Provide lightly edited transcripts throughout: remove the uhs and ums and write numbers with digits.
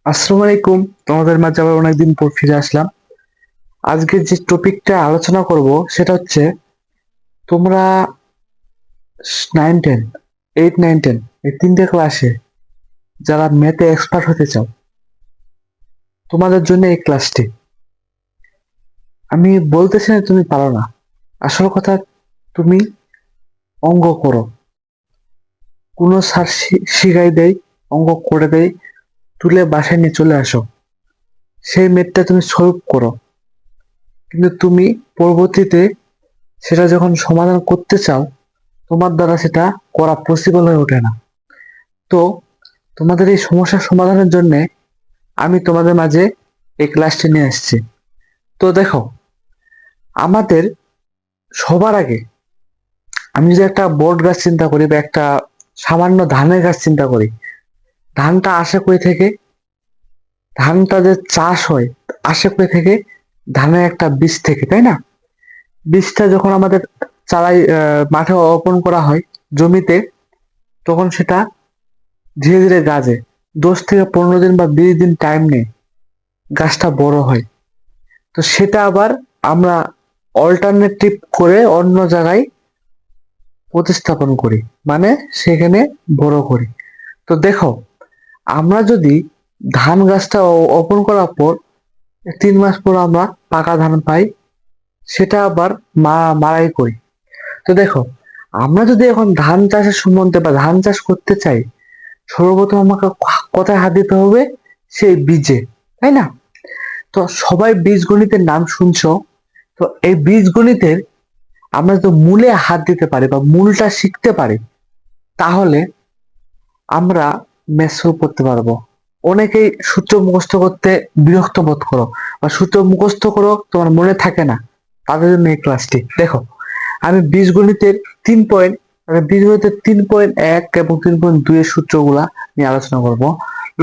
আসসালামু আলাইকুম। তোমাদের মাঝে আবার অনেকদিন পর ফিরে আসলাম। আজকে যে টপিকটা আলোচনা করব সেটা হচ্ছে তোমরা 9-10, 8-9-10 এই তিনটে ক্লাসে যারা ম্যাথে এক্সপার্ট হতে চাও তোমাদের জন্য এই ক্লাসটি। আমি বলতেছি না তুমি পারো না, আসল কথা তুমি অঙ্ক করো। কোনো স্যার শিখাই দেয়, অঙ্ক করে দেয়, তুলে বাসায় নিয়ে চলে আসো, সেই ম্যাথটা তুমি সলভ করো। কিন্তু তুমি পরবর্তীতে সেটা যখন সমাধান করতে চাও তোমার দ্বারা সেটা করা পসিবল হয়ে ওঠে না। তো তোমাদের এই সমস্যার সমাধানের জন্য আমি তোমাদের মাঝে এই ক্লাসটি নিয়ে এসেছি। তো দেখো, আমাদের সবার আগে আমি যদি একটা বট গাছ চিন্তা করি বা একটা সামান্য ধানের গাছ চিন্তা করি, ধানটা আসে কই থেকে? ধানটা যে চাষ হয় আসে কই থেকে? ধানের একটা বীজ থেকে, তাই না? বীজটা যখন আমাদের চারাই মাঠে অর্পণ করা হয় জমিতে, তখন সেটা ধীরে ধীরে গাছে 10 থেকে 15 দিন বা 20 দিন টাইম নেয় গাছটা বড় হয়। তো সেটা আবার আমরা অল্টারনেটিভ করে অন্য জায়গায় প্রতিস্থাপন করি, মানে সেখানে বড় করি। তো দেখো, আমরা যদি ধান গাছটা অর্পণ করার পর 3 মাস পর আমরা পাকা ধান পাই, সেটা আবার মারাই করি। তো দেখো, আমরা যদি এখন ধান চাষের সম্বন্ধে বা ধান চাষ করতে চাই, সর্বপ্রথম আমাকে কোথায় হাত দিতে হবে? সেই বীজে, তাই না? তো সবাই বীজগণিতের নাম শুনছো। তো এই বীজগণিতের আমরা তো মূলে হাত দিতে পারি বা মূলটা শিখতে পারি, তাহলে আমরা ম্যাথ সলভ করতে পারবো। অনেকেই সূত্র মুখস্থ করতে বিরক্ত বোধ করো বা সূত্র মুখস্থ করো তোমার মনে থাকে না, তাদের জন্য এই ক্লাসটি। দেখো, আমি বীজগণিতের 3 পয়েন্ট, মানে বীজগণিতের 3.1 এবং 3.2 এর সূত্রগুলা নিয়ে আলোচনা করব।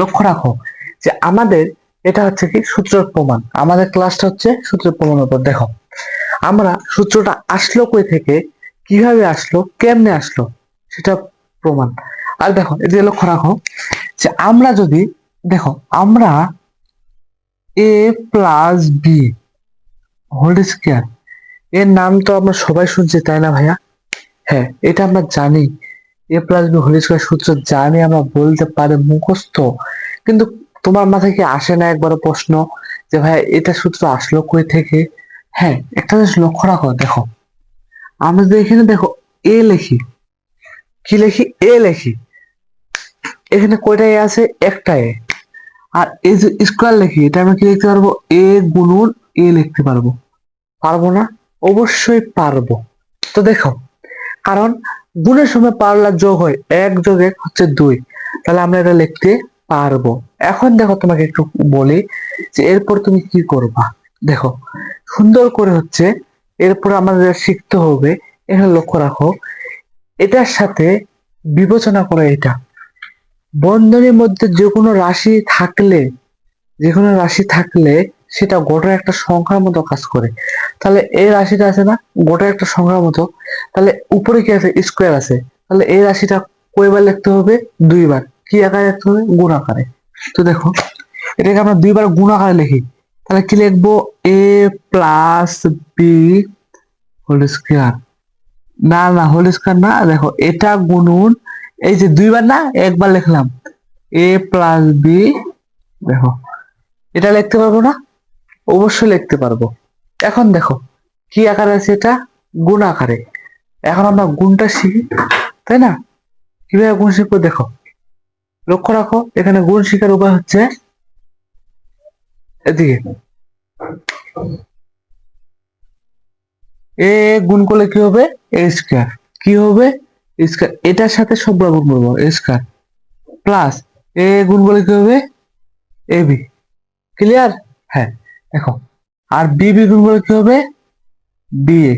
লক্ষ্য রাখো যে আমাদের এটা হচ্ছে কি সূত্রের প্রমাণ, আমাদের ক্লাসটা হচ্ছে সূত্রের প্রমাণের উপর। দেখো, আমরা সূত্রটা আসলো কই থেকে, কিভাবে আসলো, কেমনে আসলো, সেটা প্রমাণ। আর দেখো, এদিকে লক্ষ্য রাখো যে আমরা যদি, দেখো, আমরা এ প্লাস বি হোল স্কয়ার এর নাম তো আমরা সবাই শুনছি, তাই না ভাইয়া? হ্যাঁ, এটা আমরা জানি। A plus B whole square সূত্র জানি, আমরা বলতে পারি মুখস্থ। কিন্তু তোমার মাথায় কি আসে না একবারও প্রশ্ন যে ভাই এটা সূত্র আসলো কই থেকে? হ্যাঁ, একটা জিনিস লক্ষ্য রাখো। দেখো, আমরা যদি এখানে দেখো এ লিখি, কি লিখি? এ লিখি। এখানে কয়টা এ আছে? একটা এ। আর এই যে স্কোয়ার লিখি, এটা আমরা কি লিখতে পারবো? এ গুণন এ লিখতে পারবো। পারবো না? অবশ্যই পারবো। তো দেখো, কারণ গুণের সময় পারলা যোগ হয়, 1+1 হচ্ছে 2, তাহলে আমরা এটা লিখতে পারবো। এখন দেখো, তোমাকে একটু বলি যে এরপর তুমি কি করবা। দেখো, সুন্দর করে হচ্ছে এরপর আমাদের শিখতে হবে। এখানে লক্ষ্য রাখো, এটার সাথে বিবেচনা করো এটা বন্ধনীর মধ্যে যে কোনো রাশি থাকলে সেটা গোটার একটা সংখ্যার মতো কাজ করে। তাহলে এই রাশিটা আছে না, গোটার একটা সংখ্যার মতো, তাহলে উপরে কি আছে? স্কোয়ার আছে। তাহলে এই রাশিটা কয়বার লিখতে হবে? 2বার। কি আকারে লিখতে হবে? গুণ আকারে। তো দেখো, এটাকে আমরা 2বার গুণ আকারে লিখি, তাহলে কি লিখবো? এ প্লাস বি হোল স্কোয়ার। না না, হোল স্কোয়ার না, দেখো এটা গুণুন, এই যে 2বার না, একবার লিখলাম এ প্লাস বি। দেখো, এটা লিখতে পারবো না? অবশ্যই লিখতে পারবো। এখন দেখো, কি আকারে আছে? এটা গুণ আকারে। এখন আমরা গুণটা শিখি, তাই না? কিভাবে গুণ শিখবো? দেখো, লক্ষ্য রাখো, এখানে গুণ শিখার উপায় হচ্ছে এদিকে। এ গুণ করলে কি হবে? এ স্কয়ার। কি হবে? স্কয়ার। এটার সাথে সবগুলো গুণ করবো, এ স্কয়ার প্লাস এ গুণ করলে কি হবে? A B. ক্লিয়ার? হ্যাঁ। দেখো, আর বি বি গুণ করলে কি হবে? B A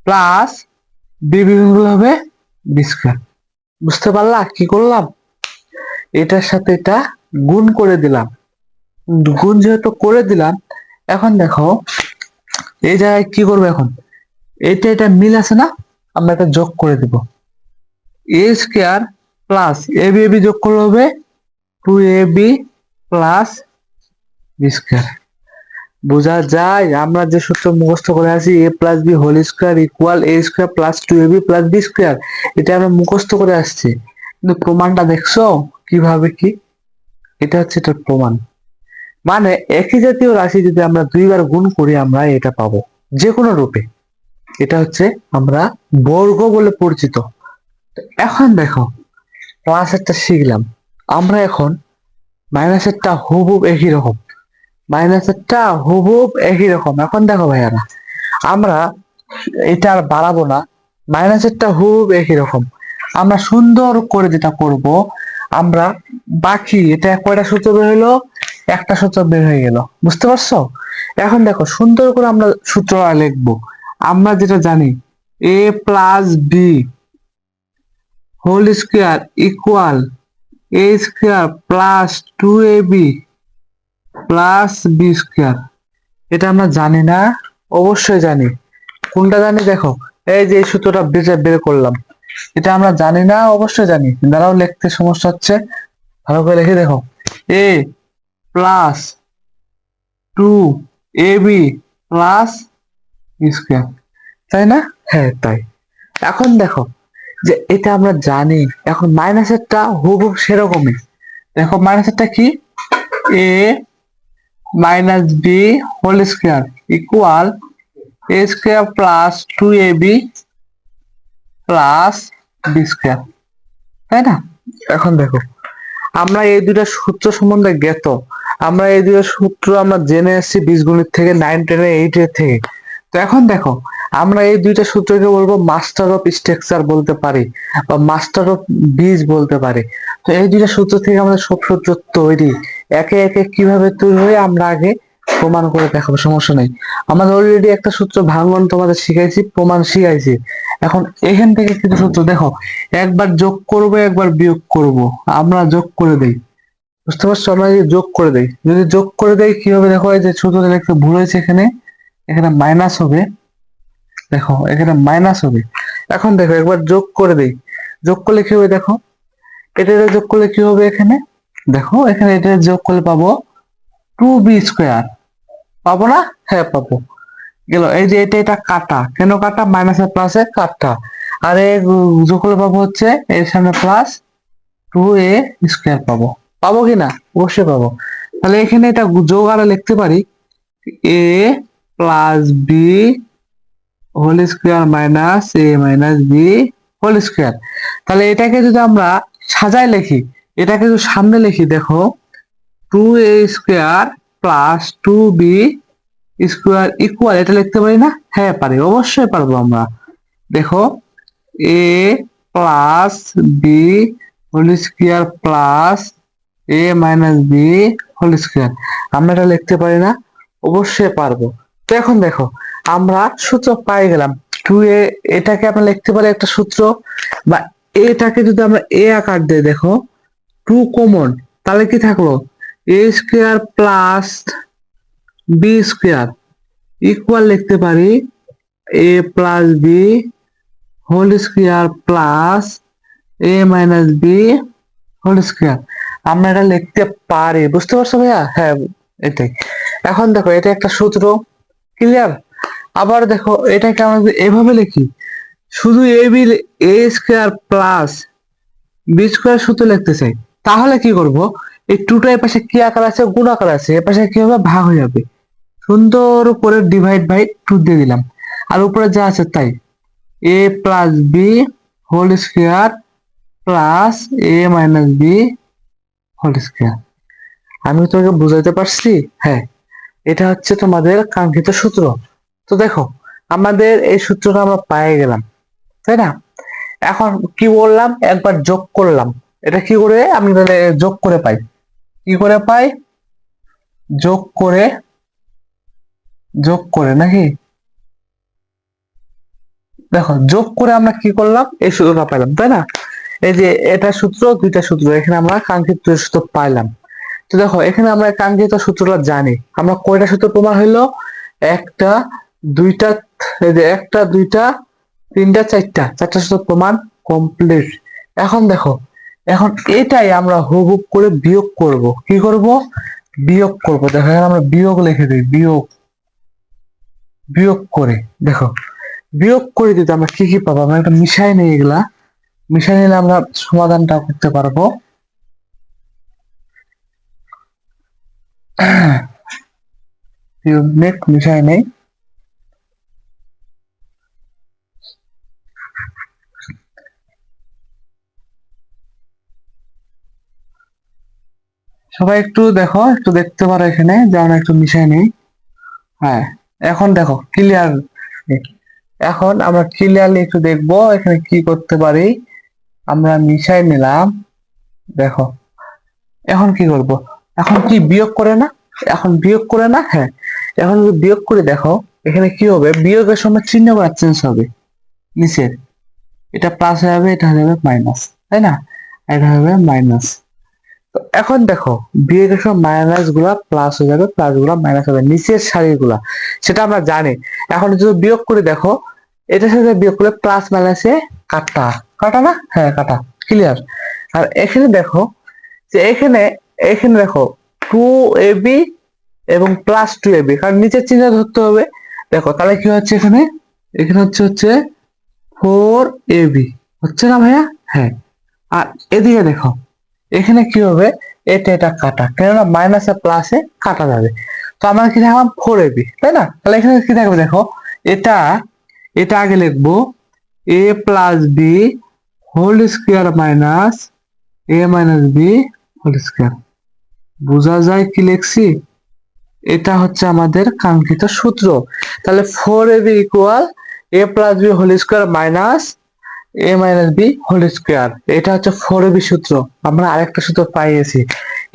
plus B B গুণ করলে হবে বি স্কয়ার। বুঝতে পারলা কি করলাম? এটার সাথে এটা গুণ করে দিলাম। গুণ যেহেতু করে দিলাম, এখন দেখো এই জায়গায় কি করবো? এখন এটা এটা মিল আছে না, আমরা এটা যোগ করে দিব। এ স্কয়ার প্লাস এ বি যোগ করলে হবে 2ab প্লাস বি স্কোয়ার। বোঝা যায় আমরা যে সূত্র মুখস্থ করে আছি A plus B whole square equal A square plus two A B plus B square, এটা আমরা মুখস্থ করে আসছি, কিন্তু প্রমাণটা দেখছো কিভাবে কি? এটা হচ্ছে এটার প্রমাণ। মানে একই জাতীয় রাশি যদি আমরা দুইবার গুণ করি আমরা এটা পাবো যে কোনো রূপে। এটা হচ্ছে আমরা বর্গ বলে পরিচিত। এখন দেখো প্লাসেরটা শিখলাম, আমরা এখন মাইনাসেরটা হুবহুব একই রকম, মাইনাসেরটা হুবহুব একই রকম। এখন দেখো ভাইয়ারা, আমরা এটা আর বাড়াবো না, মাইনাসেরটা হুবহুব একই রকম। আমরা সুন্দর করে যেটা করব, আমরা বাকি এটা কয়টা সূত্র বের হইলো, একটা সূত্র বের হয়ে গেল, বুঝতে পারছো? এখন দেখো সুন্দর করে আমরা সূত্র লিখবো। আমরা যেটা জানি A plus B whole square equal A square plus two A B plus B square, এটা আমরা জানি না? অবশ্যই জানি। কোনটা জানি দেখো, এই যে এই সূত্রটা বের করলাম, এটা আমরা জানি না? অবশ্যই জানি। দাঁড়াও লিখতে সমস্যা হচ্ছে, ভালো করে লিখে দেখো, A plus two A B plus B square, তাই না? হ্যাঁ তাই। এখন দেখো যে এটা আমরা জানি, এখন মাইনাসেরটা হুবহু সেরকমই। দেখো মাইনাসেরটা কি, A minus B whole square equal A square plus two A B plus B square, তাই না? এখন দেখো আমরা এই দুইটা সূত্র সম্বন্ধে জ্ঞাত, আমরা এই দুইটা সূত্র আমরা জেনে এসেছি বীজগণিত থেকে, 9, 10, 8 থেকে। তো এখন দেখো আমরা এই দুইটা সূত্রকে বলবো মাস্টার অফ স্ট্রাকচার বলতে পারি, বা মাস্টার অফ বীজ বলতে পারি। তো এই দুইটা সূত্র থেকে আমাদের সব সূত্র তৈরি, একে একে কিভাবে তৈরি হয়ে আমরা আগে প্রমাণ করে দেখাবো, সমস্যা নেই। আমাদের অলরেডি একটা সূত্র ভাঙন তোমাদের শিখাইছি, প্রমাণ শিখাইছি। এখন এখান থেকে কিছু সূত্র দেখো, একবার যোগ করব একবার বিয়োগ করব, আমরা যোগ করে দেই, বুঝতে পারছো? আমরা যদি যোগ করে দেই, যদি যোগ করে দেই কি হবে দেখো, এই যে সূত্রটা লিখতে ভুল হয়েছে, এখানে এখানে মাইনাস হবে, দেখো এখানে মাইনাস হবে। এখন দেখো একবার যোগ করে দেই, যোগ করলে কি হবে দেখো, এটা যোগ করলে কি হবে, এখানে দেখো এখানে এটা যোগ করলে পাবো টু বি স্কোয়ার, পাবো না? হ্যাঁ পাবো। গেল, এই যে এটা কাটা, কেন কাটা, মাইনাস আর প্লাসে কাটা, আর যোগ করলে পাবো হচ্ছে এর সামনে প্লাস টু এ স্কোয়ার পাবো, পাবো কিনা? অবশ্যই পাবো। তাহলে এখানে এটা যোগ আরে লিখতে পারি A plus B whole square minus A minus B whole square. তাহলে এটাকে যদি আমরা সাজায় লিখি, এটাকে যদি সামনে লিখি দেখো, two A square plus two B square equal, এটা লিখতে পারি না? হ্যাঁ পারি, অবশ্যই পারবো আমরা। দেখো A plus B whole square plus A minus B whole square, আমরা এটা লিখতে পারি না? অবশ্যই পারবো। তো এখন দেখো আমরা সূত্র পাই গেলাম, টু এ, এটাকে আমরা লিখতে পারি একটা সূত্র, বা এটাকে যদি আমরা এ আকার দিই দেখো, টু কমন, তাহলে কি থাকলো, A square plus B square equal লিখতে পারি A plus B whole square plus A minus B whole square, আমরা এটা লিখতে পারি, বুঝতে পারছো ভাইয়া? হ্যাঁ এটাই। এখন দেখো এটা একটা সূত্র, ক্লিয়ার? আবার দেখো এটাকে আমরা যদি এভাবে লিখি, শুধু A B, A square plus B square সূত্র লিখতে চাই, তাহলে কি করব, এই টুটা এর পাশে কি আকার আছে, গুণ আকার আছে, এর পাশে কি হবে, ভাগ হয়ে যাবে, সুন্দর করে ডিভাইড বাই টু দিয়ে দিলাম, আর উপরে যা আছে তাই, A plus B whole square plus A minus B whole square. আমি তোমাকে বুঝাইতে পারছি? হ্যাঁ, এটা হচ্ছে তোমাদের কাঙ্ক্ষিত সূত্র। তো দেখো আমাদের এই সূত্রটা আমরা পেয়ে গেলাম, তাই না? এখন কি বললাম, একবার যোগ করলাম, এটা কি করে আমি তাহলে যোগ করে পাই, কি করে পাই, যোগ করে, যোগ করে নাকি, দেখো যোগ করে আমরা কি করলাম, এই সূত্রটা পাইলাম, তাই না? এই যে এটা সূত্র, দুইটা সূত্র, এখানে আমরা কাঙ্ক্ষিত সূত্র পাইলাম। তো দেখো এখানে আমরা কাঙ্ক্ষিত সূত্রটা জানি, আমরা কয়টা সূত্র প্রমাণ হইলো, একটা, দুইটা, এই যে একটা, দুইটা, তিনটা, চারটা, চারটা সূত্র প্রমাণ কমপ্লিট। এখন দেখো এখন এটাই আমরা হুবহুব করে বিয়োগ করব। কি করব? বিয়োগ করব। দেখো এখানে আমরা বিয়োগ লিখে দিই, বিয়োগ। বিয়োগ করে দেখো, বিয়োগ করে দিতে আমরা কি কি পাবো? আমরা একটা মিশাই নেই, এগুলা মিশাই নিলে আমরা সমাধানটা করতে পারবো। মিশাই নেই। সবাই একটু দেখো, একটু দেখতে পারো এখানে যে আমরা একটু মিশাই নেই। হ্যাঁ, এখন দেখো ক্লিয়ার। এখন আমরা ক্লিয়ারলি একটু দেখবো এখানে কি করতে পারি। আমরা মিশাই নিলাম, দেখো এখন কি করব? এখন কি বিয়োগ করে না? এখন বিয়োগ করে না? হ্যাঁ, এখন যদি বিয়োগ করে দেখো এখানে কি হবে, বিয়োগের সময় চিহ্নগুলো চেঞ্জ হবে। নিচের এটা প্লাস হয়ে যাবে, এটা হয়ে যাবে মাইনাস, তাই না? এটা হবে মাইনাস। তো এখন দেখো বিয়োগের সময় মাইনাস গুলা প্লাস হয়ে যাবে, প্লাস গুলা মাইনাস হবে, নিচের সারি গুলা, সেটা আমরা জানি। এখন যদি বিয়োগ করে দেখো, এটার সাথে বিয়োগ করলে প্লাস মাইনাসে কাটা, কাটা না? হ্যাঁ কাটা, ক্লিয়ার। আর এখানে দেখো যে এখানে, এখানে দেখো 2ab এবং +2ab, কারণ নিচের চিহ্ন ধরতে হবে। দেখো তাহলে কি হচ্ছে এখানে, এখানে হচ্ছে 4ab, হচ্ছে না ভাইয়া? হ্যাঁ। আর এদিকে দেখো এখানে কি হবে, এটা এটা কাটা, কেননা মাইনাসে প্লাসে কাটা যাবে। তো আমরা কি দেখালাম 4ab, তাই না? তাহলে এখানে কি থাকবে দেখো, এটা এটা আগে লিখবো a+b whole square minus a - b whole square. বোঝা যায় কি লিখছি? এটা হচ্ছে আমাদের কাঙ্ক্ষিত সূত্র। তাহলে 4ab equal a+b whole square minus a - b whole square. এটা হচ্ছে 4ab সূত্র। আমরা আরেকটা সূত্র পাইয়েছি,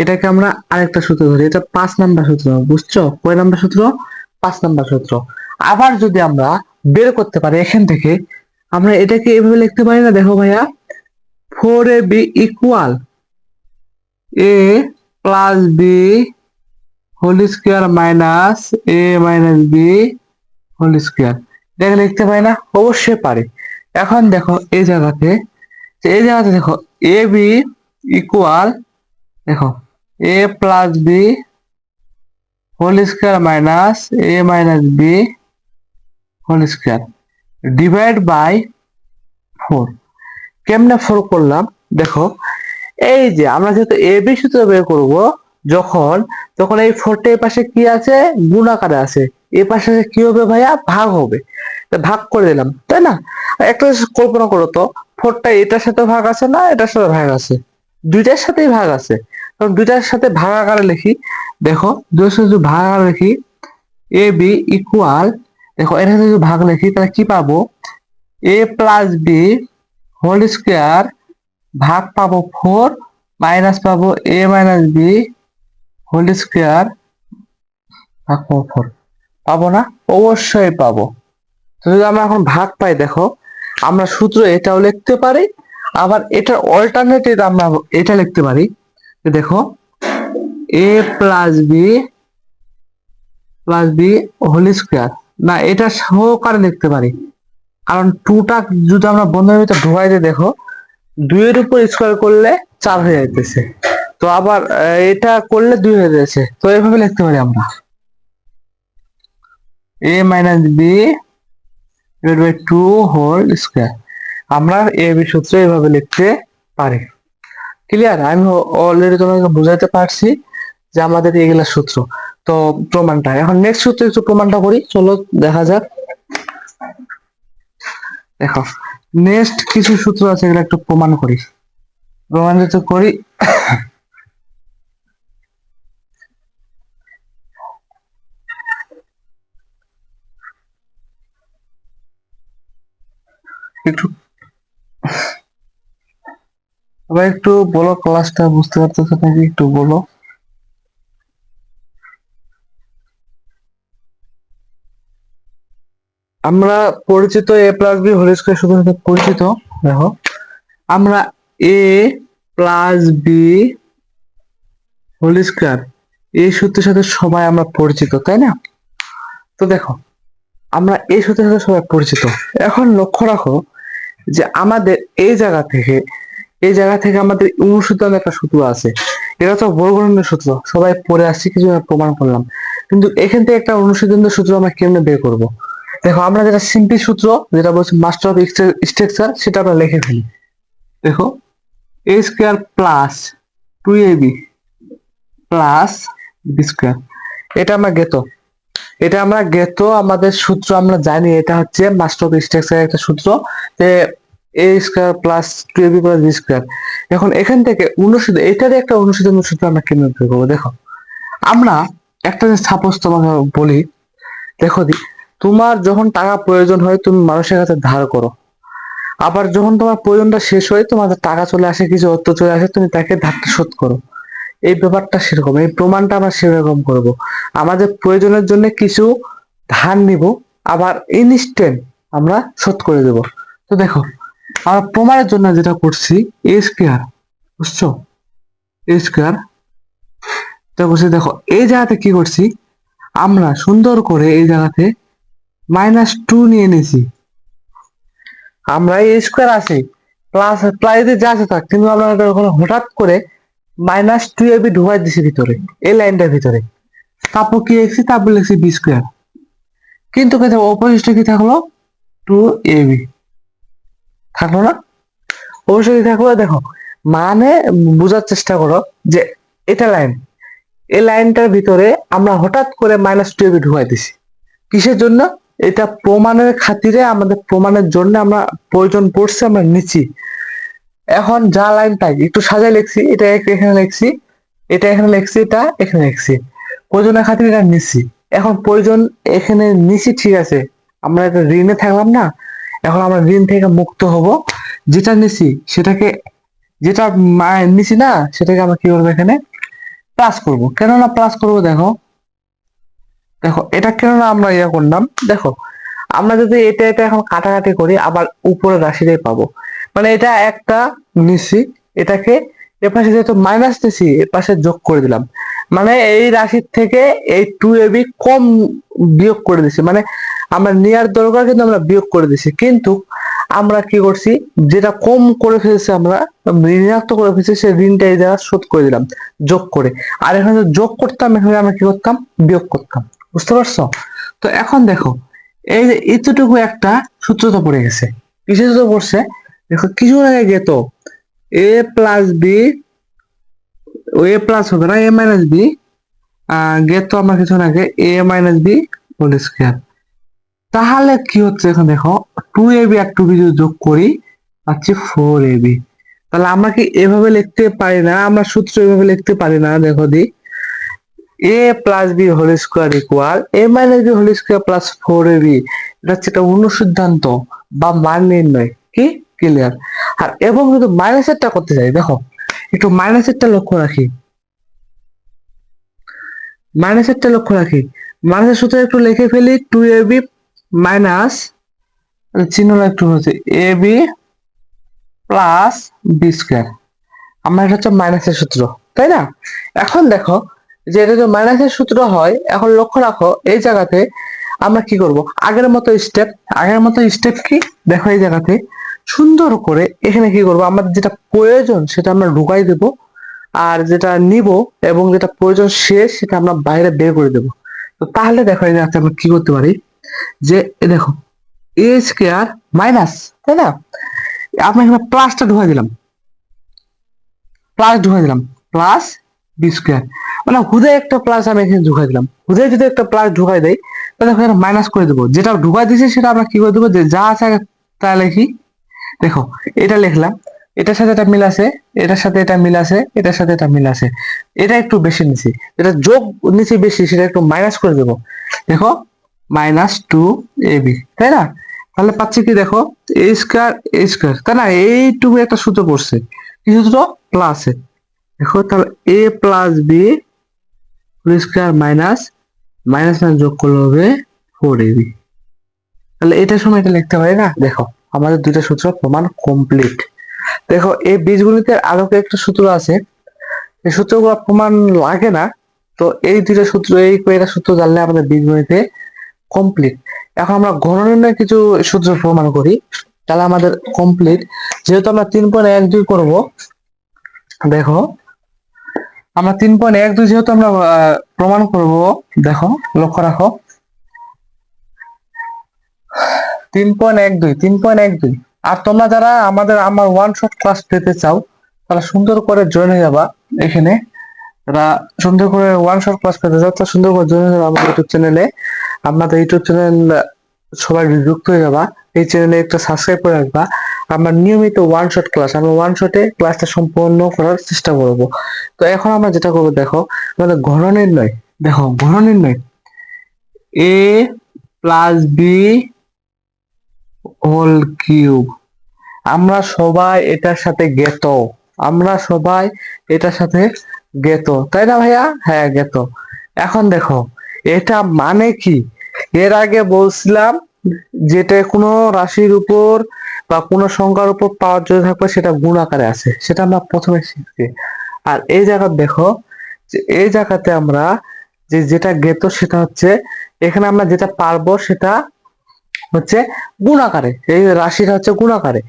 এটাকে আমরা আরেকটা সূত্র ধরি, এটা 5 নাম্বার সূত্র। বুঝছো? কয় নাম্বার সূত্র? 5 নাম্বার সূত্র। আবার যদি আমরা বের করতে পারি এখান থেকে, আমরা এটাকে এভাবে লিখতে পারি না? দেখো ভাইয়া, 4ab equal a+b whole square minus a - b whole square. দেখে লিখতে পারি না? অবশ্যই পারি। এখন দেখো এই জায়গাতে, এই জায়গাতে দেখো এ বি ইকুয়াল, দেখো a+b whole square minus a - b whole square divide by 4। কেমনে 4 করলাম? দেখো এই যে আমরা যেহেতু এ বি সূত্র বের করব, যখন তখন এই 4টা এই পাশে কি আছে, গুণ আকারে আছে, এই পাশে কি হবে ভাইয়া, ভাগ হবে। ভাগ করে দিলাম, তাই না? একটা জিনিস কল্পনা করো তো, 4টা এটার সাথে ভাগ আছে না এটার সাথে ভাগ আছে? দুইটার সাথেই ভাগ আছে। কারণ দুইটার সাথে ভাগ আকারে লিখি, দেখো দুইটার সাথে যদি ভাগ আকারে লিখি এ বি ইকুয়াল, দেখো এর সাথে যদি ভাগ লিখি তাহলে কি পাবো, a+b হোল স্কোয়ার ভাগ পাবো 4 মাইনাস পাবো a - b হোল স্কোয়ার ভাগ পাবো 4। পাবো না? অবশ্যই পাবো। তো যদি আমরা এখন ভাগ পাই, দেখো আমরা সূত্র এটাও লিখতে পারি, আবার এটার অল্টারনেটিভ আমরা এটা লিখতে পারি। দেখো a+b হোল স্কোয়ার, না এটা সহকারে লিখতে পারি, কারণ 2টা যদি আমরা বন্ধনীর ভিতরে ঢুকাই দিই, দেখো 2 এর উপর স্কোয়ার করলে 4 হয়ে যাইতেছে, তো আবার এটা করলে 2 হয়ে যাচ্ছে। তো এইভাবে লিখতে পারি আমরা a - b divide by 2 whole square. আমরা এ বি সূত্র এইভাবে লিখতে পারি। ক্লিয়ার? আমি অলরেডি তোমাকে বুঝাইতে পারছি যে আমাদের এগুলা সূত্র। তো প্রমাণটা এখন নেক্সট সূত্র একটু প্রমাণটা করি, চলো দেখা যাক। দেখো নেক্সট কিছু সূত্র আছে, এগুলো একটু প্রমাণ করি। প্রমাণিত করি। একটু সবাই একটু বলো, ক্লাসটা বুঝতে পারতেছো নাকি একটু বলো। আমরা পরিচিত a+b হোল স্কয়ার সূত্রের সাথে পরিচিত। দেখো আমরা a+b হোল স্কয়ার এই সূত্রের সাথে সবাই আমরা পরিচিত, তাই না? তো দেখো আমরা এই সূত্রের সাথে সবাই পরিচিত। এখন লক্ষ্য রাখো যে আমাদের এই জায়গা থেকে এই জায়গা থেকে আমাদের অনুসূত্রের একটা সূত্র আছে, এটা তো বর্গমূলের সূত্র, সবাই পড়ে আসছি, কিছু প্রমাণ করলাম। কিন্তু এখান থেকে একটা অনুসূত্রের সূত্র আমরা কেমনে বের করব? দেখো, আমরা যেটা সিম্পল সূত্র, যেটা বলছি মাস্টার অফ স্ট্রাকচার, সেটা আমরা লিখে ফেলি। দেখো, A square plus 2ab plus B square, এটা আমরা গেতো আমাদের সূত্র আমরা জানি, এটা হচ্ছে মাস্টার অফ স্ট্রাকচারের একটা সূত্র, যে A square plus 2ab plus B square. এখন এখান থেকে অনুসূত্র, এটারই একটা অনুসূত্রের সূত্র আমরা কেমনে বের করবো? দেখো, আমরা একটা সাপোজ তোমাকে বলি, দেখো তোমার যখন টাকা প্রয়োজন হয় তুমি মানুষের কাছে ধার করো, আবার যখন তোমার প্রয়োজনটা শেষ হয়, তোমার টাকা চলে আসে, কিছু অর্থ চলে আসে, তুমি তাকে ধারটা শোধ করো। এই ব্যাপারটা সেরকম, এই প্রমাণটা আমরা সেরকম করব। আমাদের প্রয়োজনের জন্য কিছু ধার নিব, আবার ইনস্ট্যান্ট আমরা শোধ করে দেব। তো দেখো, আমরা প্রমাণের জন্য যেটা করছি, এ স্কোয়ার, বুঝছো, এ স্কোয়ার, তো বলছি দেখো এই জায়গাতে কি করছি, আমরা সুন্দর করে এই জায়গাতে -2 নিয়ে নিয়েছি। আমরা এই স্কোয়ার আছে, প্লাস প্লাস যা আছে থাক, কিন্তু আমরা ওখানে হঠাৎ করে -2ab ঢুকাই দিছি ভিতরে, এই লাইনটার ভিতরে। তারপর কি লিখছি, তারপর লিখছি বি স্কোয়ার, কিন্তু অপশিষ্ট কি থাকলো, 2ab থাকলো না? অবশ্যই কি থাকলো? দেখো, মানে বোঝার চেষ্টা করো যে এটা লাইন, এই লাইনটার ভিতরে আমরা হঠাৎ করে -2ab ঢুকাই দিছি, কিসের জন্য? এটা প্রমাণের খাতিরে, আমাদের প্রমাণের জন্য আমরা প্রয়োজন পড়ছে, আমরা নিচ্ছি। এখন যা লাইন তাই একটু সাজায় লিখছি, এটা এখানে লিখছি, এটা এখানে লিখছি, এটা এখানে লিখছি, প্রয়োজনের খাতিরে এটা নিচ্ছি। এখন প্রয়োজন এখানে নিচ্ছি, ঠিক আছে, আমরা একটা ঋণে থাকলাম না, এখন আমরা ঋণ থেকে মুক্ত হব, যেটা নিছি সেটাকে, যেটা নিছি না সেটাকে আমরা কি করবো, এখানে প্লাস করব। কেননা প্লাস করব, দেখো দেখো এটা কেননা আমরা ইয়া করলাম, দেখো আমরা যদি এটা এটা এখন কাটাকাটি করি, আবার উপরে রাশিটাই পাবো। মানে এটা একটা নিছি, এটাকে এপাশে যেহেতু মাইনাস নিছি, এপাশে যোগ করে দিলাম, মানে এই রাশির থেকে এই 2ab কম বিয়োগ করে দিছি, মানে আমরা নেওয়ার দরকার কিন্তু আমরা বিয়োগ করে দিছি। কিন্তু আমরা কি করছি, যেটা কম করে ফেলছি, আমরা ঋণাত্মক করে ফেলছি, সেই ঋণটা এই জায়গায় শোধ করে দিলাম যোগ করে। আর এখানে যদি যোগ করতাম, এখানে আমরা কি করতাম, বিয়োগ করতাম। বুঝতে পারছো? তো এখন দেখো, এই যে এতটুকু একটা সূত্র তো পড়ে গেছে। কিসের সূত্র পড়ছে? দেখো, কিছু আগে গেত এ প্লাস বি, এ প্লাস হবে না, এ মাইনাস বি, গেত আমরা কিছু আগে এ মাইনাস বি হোল স্কোয়ার। তাহলে কি হচ্ছে, এখন দেখো 2ab আর 2b যদি যোগ করি, পাচ্ছি 4ab। তাহলে আমরা কি এভাবে লিখতে পারি না? আমরা সূত্র এভাবে লিখতে পারি না? দেখো দি, A plus B whole square equal A minus B whole square plus 4ab। এটা হচ্ছে একটা অনুসিদ্ধান্ত বা মান নির্ণয়। কি ক্লিয়ার? আর এবং যদি মাইনাসেরটা করতে চাই, দেখো একটু মাইনাসেরটা লক্ষ্য রাখি, মাইনাসের সূত্র একটু লিখে ফেলি, 2ab মাইনাস, চিহ্নটা একটু হচ্ছে ab প্লাস বি স্কোয়ার। আমার এটা হচ্ছে মাইনাসের সূত্র, তাই না? এখন দেখো, যে এটা যদি মাইনাসের সূত্র হয়, এখন লক্ষ্য রাখো এই জায়গাতে আমরা কি করব, আগের মতো স্টেপ কি, দেখো এই জায়গাতে সুন্দর করে এখানে কি করব, আমাদের যেটা প্রয়োজন সেটা আমরা ঢুকাই দেব, আর যেটা নিব এবং যেটা প্রয়োজন শেষ সেটা আমরা বাইরে বের করে দেব। তো তাহলে দেখো এই জায়গাতে আমরা কি করতে পারি, যে দেখো এ স্কোয়ার মাইনাস, তাই না, আমরা এখানে প্লাস ঢুকাই দিলাম প্লাস বি স্কোয়ার, মানে হুদে একটা প্লাস আমি এখানে ঢুকাই দিলাম, হুদে যদি একটা প্লাস ঢুকাই দেয়, তাহলে এখানে মাইনাস করে দেবো, যেটা ঢুকাই দিয়েছি সেটা আমরা কি করে দেবো, যে যা আছে তা লিখি। দেখো, এটা লিখলাম, এটার সাথে এটা মিল আছে, এটার সাথে এটা মিল আছে, এটার সাথে এটা মিল আছে, এটা একটু বেশি নিছি, যেটা যোগ নিচে বেশি সেটা একটু মাইনাস করে দেবো। দেখো, -2ab, তাই না? তাহলে পাচ্ছি কি, দেখো এ স্কোয়ার, তাই না? এইটুকু একটা সূত্র পড়ছে, কি সূত্র? প্লাসে। দেখো, তাহলে A plus B whole square minus minus যোগ করলে হবে 4ab। তাহলে এটার সময় এটা লিখতে পারি না? দেখো, আমাদের দুইটা সূত্র প্রমাণ কমপ্লিট। দেখো, এই বীজগণিতের আরো একটা সূত্র আছে, এই সূত্রগুলো প্রমাণ লাগে না। তো এই দুইটা সূত্র, এই কয়েকটা সূত্র জানলে আমাদের বীজগণিতে কমপ্লিট। এখন আমরা ঘন নির্ণয় কিছু সূত্র প্রমাণ করি, তাহলে আমাদের কমপ্লিট। যেহেতু আমরা 3.12 করব, দেখো আমরা 3.12 যেহেতু আমরা প্রমাণ করব, দেখো লক্ষ্য রাখো 3.12 আর তোমরা যারা আমার ওয়ান শট ক্লাস পেতে চাও তারা সুন্দর করে জয়েন হয়ে যাবা এখানে। যারা সুন্দর করে ওয়ান শট ক্লাস পেতে চাও তারা সুন্দর করে জয়েন হয়ে যাবা আমাদের ইউটিউব চ্যানেলে। আপনাদের ইউটিউব চ্যানেল সবাই যুক্ত হয়ে যাবা, এই চ্যানেলে একটা সাবস্ক্রাইব করে রাখবা। আমরা নিয়মিত ওয়ান শট ক্লাস, আমরা ওয়ান শটে ক্লাসটা সম্পূর্ণ করার চেষ্টা করব। তো এখন আমরা যেটা করবো, দেখো আমাদের ঘন নির্ণয়, দেখো ঘন নির্ণয় এ প্লাস বি হোল কিউব। আমরা সবাই এটার সাথে জ্ঞাত, আমরা সবাই এটার সাথে জ্ঞাত, তাই না ভাইয়া? হ্যাঁ জ্ঞাত। এখন দেখো এটা মানে কি, এর আগে বলছিলাম যেটা কোনো রাশির উপর বা কোনো সংখ্যার উপর পাওয়ার জন্য থাকবে সেটা গুণ আকারে আছে, সেটা আমরা প্রথমে শিখছি। আর এই জায়গা দেখো যে এই জায়গাতে আমরা যেটা জ্ঞাত সেটা হচ্ছে, এখানে আমরা যেটা পারবো সেটা হচ্ছে গুণ আকারে, এই রাশিটা হচ্ছে গুণ আকারে।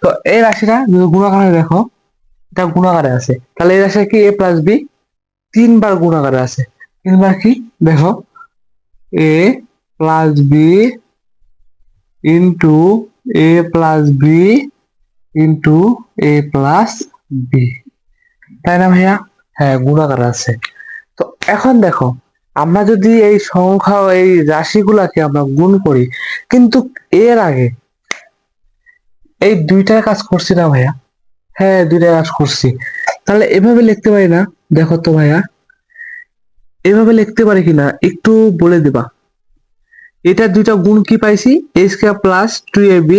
তো এই রাশিটা যদি গুণ আকারে, দেখো এটা গুণ আকারে আছে, তাহলে এই রাশিটা কি এ প্লাস বি 3 বার গুণ আকারে আছে। 3 বার কি দেখো A plus B into A plus B into A plus B, তাই না ভাইয়া? হ্যাঁ গুণ আকারে আছে। তো এখন দেখো আমরা যদি এই সংখ্যা এই রাশিগুলাকে আমরা গুণ করি, কিন্তু এর আগে এই দুইটার কাজ করছি না ভাইয়া? হ্যাঁ দুইটার কাজ করছি। তাহলে এভাবে লিখতে পারি না? দেখো তো ভাইয়া এভাবে লিখতে পারি কিনা একটু বলে দিবা। এটা দুইটা গুণ কি পাইছি, A square plus 2ab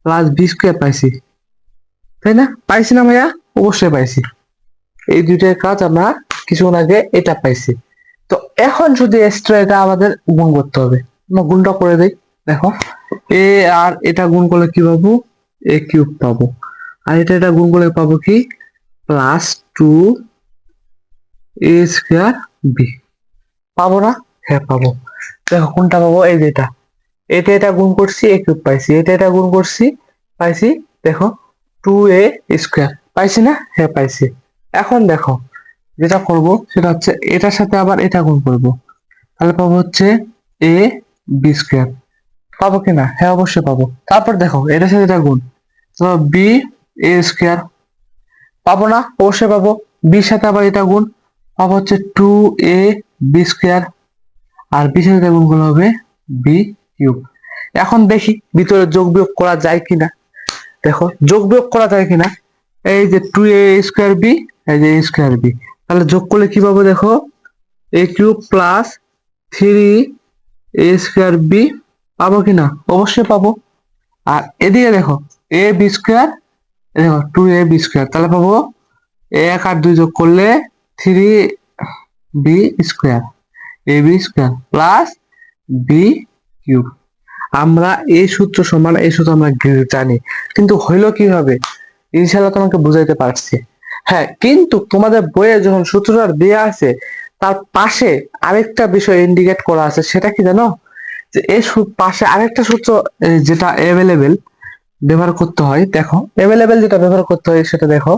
plus B square পাইছি, তাই না? পাইছি না ভাইয়া? অবশ্যই পাইছি। এই দুইটার কাজ আমরা কিছুক্ষণ আগে এটা পাইছি। তো এখন শুধু এক্সট্রা এটা আমাদের গুণ করতে হবে, আমরা গুণটা করে দিই। দেখো এ আর এটা গুণ করলে কি পাবো, এ কিউব পাবো। আর এটা গুণ করলে পাবো কি, প্লাস 2a স্কোয়ার বি। পাবো না? হ্যাঁ পাবো। দেখো কোনটা পাবো, এই যেটা এটা গুণ করছি এ কিউব পাইছি, এটা গুণ করছি পাইছি, দেখো 2a স্কোয়ার পাইছি না? হ্যাঁ পাইছি। এখন দেখো যেটা করব সেটা হচ্ছে এটার সাথে আবার এটা গুণ করব, তাহলে পাবো হচ্ছে এ বি স্কোয়ার। পাবো কিনা? হ্যাঁ অবশ্যই পাবো। তারপর দেখো এটার সাথে এটা গুণ, তো বি এ স্কোয়ার। পাবো না? অবশ্যই পাবো। বির সাথে আবার এটা গুণ, পাবো হচ্ছে 2a বি স্কোয়ার। আর বির সাথে এটা গুণ করলে হবে বি কিউব। এখন দেখি ভিতরে যোগ বিয়োগ করা যায় কিনা। দেখো যোগ বিয়োগ করা যায় কিনা, এই যে 2a স্কোয়ার বি, এই যে a স্কোয়ার বি, তাহলে যোগ করলে কি পাবো, দেখো A cube plus 3a square B. পাবো কিনা? অবশ্যই পাবো। আর এদিকে দেখো এ বি স্কোয়ার, দেখো 2ab স্কোয়ার, তাহলে পাবো 1 আর 2 যোগ করলে 3b square, A B square plus B cube. আমরা এই সূত্র সমান এই সূত্র আমরা জানি, কিন্তু হইলো কিভাবে ইনশাআল্লাহ তোমাকে বুঝাইতে পারছি। হ্যাঁ কিন্তু তোমাদের বইয়ে যখন সূত্রটা দেয়া আছে তার পাশে আরেকটা বিষয় ইন্ডিকেট করা আছে, সেটা কি জানো? যে এই পাশে আরেকটা সূত্র যেটা অ্যাভেলেবেল ব্যবহার করতে হয়। দেখো অ্যাভেলেবেল যেটা ব্যবহার করতে হয় সেটা দেখো,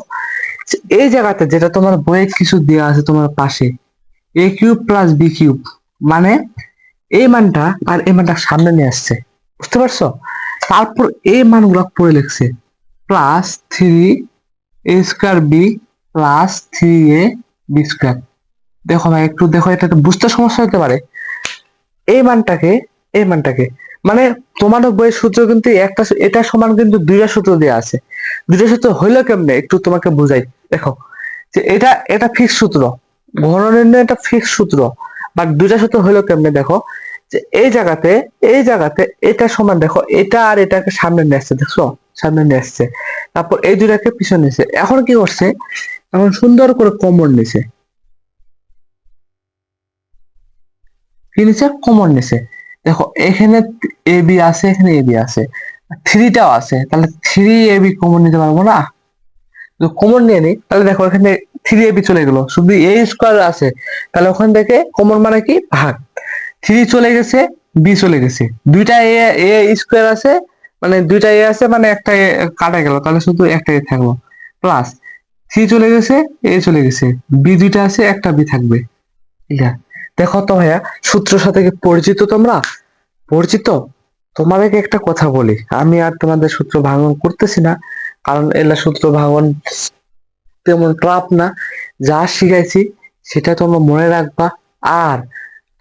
যে এই জায়গাতে যেটা তোমার বইয়ে কিছু দেওয়া আছে তোমার পাশে, এ কিউব প্লাস বি কিউব, মানে এই মানটা আর এই মানটা সামনে নিয়ে আসছে, বুঝতে পারছো? তারপর এই মানগুলো পড়ে লিখছে plus 3a square B plus 3a B square. দেখো ভাই একটু দেখো, এটা তো বুঝতে সমস্যা হতে পারে। এই মানটাকে এই মানটাকে মানে তোমাদের বইয়ের সূত্র কিন্তু একটা, এটা সমান কিন্তু দুইটা সূত্র দেওয়া আছে। দুইটা সূত্র হইলো কেমনে একটু তোমাকে বুঝাই। দেখো যে এটা ফিক্স সূত্র, ঘন নির্ণয় এটা ফিক্স সূত্র, বাট দুইটা সূত্র হইলো কেমনে, দেখো যে এই জায়গাতে এটা সমান, দেখো এটা আর এটাকে সামনে নিয়ে আসছে, দেখছো সামনে নিয়ে আসছে, তারপর এই দুইটাকে পিছনে নিয়েছে। এখন কি করছে, এখন সুন্দর করে কমন নিছে, কি নিছে, কমন নিছে। দেখো এখানে এ বি আছে, এখানে এ বি আছে, থ্রিটাও আছে, তাহলে 3ab কমন নিতে পারবো না? কমন নিয়ে নিই, তাহলে দেখো এখানে 3ab চলে গেল, শুধু এ স্কোয়ার আছে, তাহলে ওখান থেকে কমন মানে কি, ভাগ। 3 চলে গেছে, বি চলে গেছে, দুইটা এ এ স্কোয়ার আছে, মানে দুইটা এ আছে, মানে একটা এ কাটা গেল, তাহলে শুধু একটা এ থাকলো। প্লাস সি চলে গেছে, এ চলে গেছে, বি দুইটা আছে, একটা বি থাকবে। ক্লিয়ার? দেখো তো ভাইয়া, সূত্রের সাথে কি পরিচিত তোমরা? পরিচিত? তোমাদেরকে একটা কথা বলি, আমি আর তোমাদের সূত্র ভাঙন করতেছি না, কারণ এলা সূত্র ভাঙন তেমন ট্রাপ না। যা শিখাইছি সেটা তোমরা মনে রাখবা। আর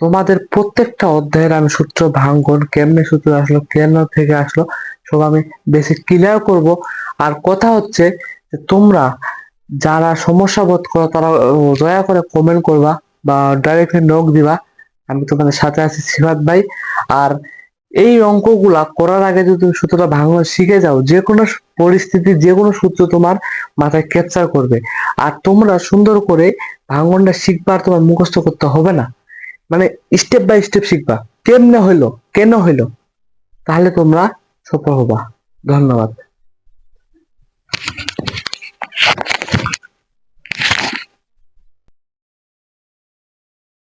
তোমাদের প্রত্যেকটা অধ্যায়ের আমি সূত্র ভাঙ্গন, কেমনে সূত্র আসলো, কেন থেকে আসলো, সব আমি বেসিক ক্লিয়ার করব। আর কথা হচ্ছে যে তোমরা যারা সমস্যা বোধ করো তারা দয়া করে কমেন্ট করবা বা ডাইরেক্টলি নক দিবা। আমি তোমাদের সাথে আছি, সিফাত ভাই। আর এই অঙ্কগুলা করার আগে যদি তুমি সূত্রটা ভাঙা শিখে যাও, যে কোনো পরিস্থিতি যে কোনো সূত্র তোমার মাথায় ক্যাপচার করবে। আর তোমরা সুন্দর করে ভাঙনটা শিখবা, আর তোমার মুখস্থ করতে হবে না, মানে স্টেপ বাই স্টেপ শিখবা, কেমনে হইলো, কেন হইলো, তাহলে তোমরা সফল হবা। ধন্যবাদ।